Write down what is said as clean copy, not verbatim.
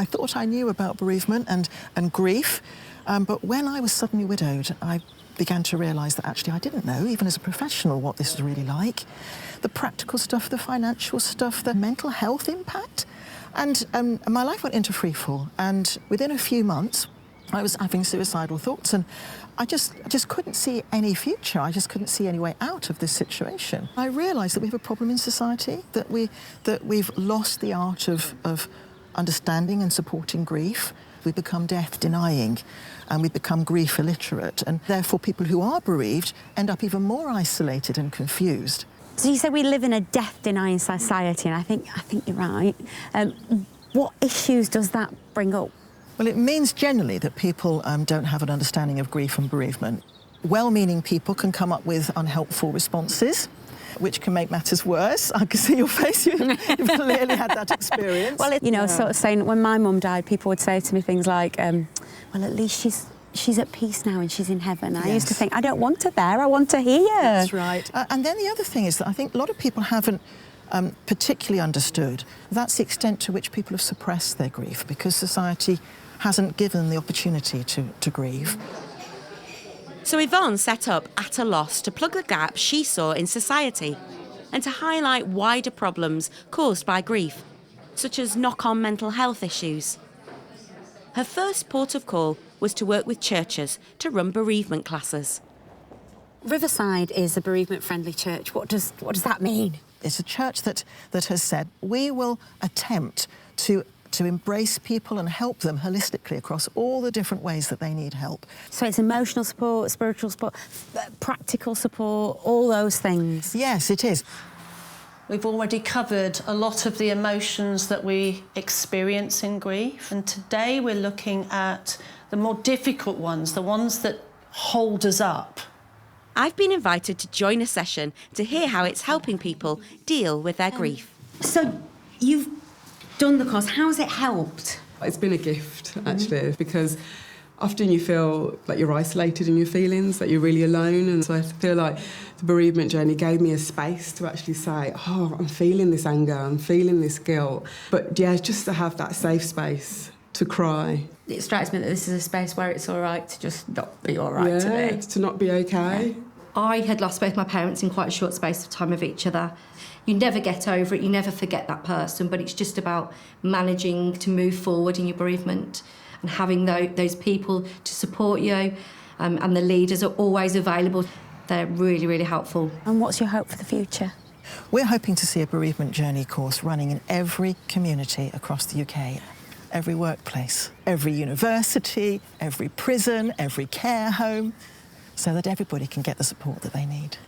I thought I knew about bereavement and grief, but when I was suddenly widowed, I began to realise that actually I didn't know, even as a professional, what this was really like. The practical stuff, the financial stuff, the mental health impact. And my life went into freefall, and within a few months, I was having suicidal thoughts, and I just couldn't see any future. I just couldn't see any way out of this situation. I realised that we have a problem in society, that we've lost the art of understanding and supporting grief. We become death-denying, and we become grief illiterate, and therefore people who are bereaved end up even more isolated and confused. So you say we live in a death-denying society, and I think you're right. What issues does that bring up? Well, it means generally that people don't have an understanding of grief and bereavement. Well-meaning people can come up with unhelpful responses, which can make matters worse. I can see your face, you've clearly had that experience. Well, you know, sort of saying, when my mum died, people would say to me things like, well, at least she's at peace now and she's in heaven. Yes. I used to think, I don't want her there, I want her here. That's right. And then the other thing is that I think a lot of people haven't particularly understood that's the extent to which people have suppressed their grief, because society hasn't given them the opportunity to grieve. So Yvonne set up AtaLoss to plug the gap she saw in society and to highlight wider problems caused by grief, such as knock-on mental health issues. Her first port of call was to work with churches to run bereavement classes. Riverside is a bereavement-friendly church. What does that mean? It's a church that has said, we will attempt to embrace people and help them holistically across all the different ways that they need help. So it's emotional support, spiritual support, practical support, all those things. Yes, it is. We've already covered a lot of the emotions that we experience in grief, and today we're looking at the more difficult ones, the ones that hold us up. I've been invited to join a session to hear how it's helping people deal with their grief. So you've done the course. How's it helped? It's been a gift, actually, because often you feel like you're isolated in your feelings, that you're really alone, and so I feel like the bereavement journey gave me a space to actually say, oh, I'm feeling this anger, I'm feeling this guilt. But yeah, just to have that safe space to cry. It strikes me that this is a space where it's all right to just not be all right today. To not be okay. Yeah. I had lost both my parents in quite a short space of time of each other. You never get over it, you never forget that person, but it's just about managing to move forward in your bereavement and having those people to support you, and the leaders are always available. They're really, really helpful. And what's your hope for the future? We're hoping to see a bereavement journey course running in every community across the UK. Every workplace, every university, every prison, every care home, so that everybody can get the support that they need.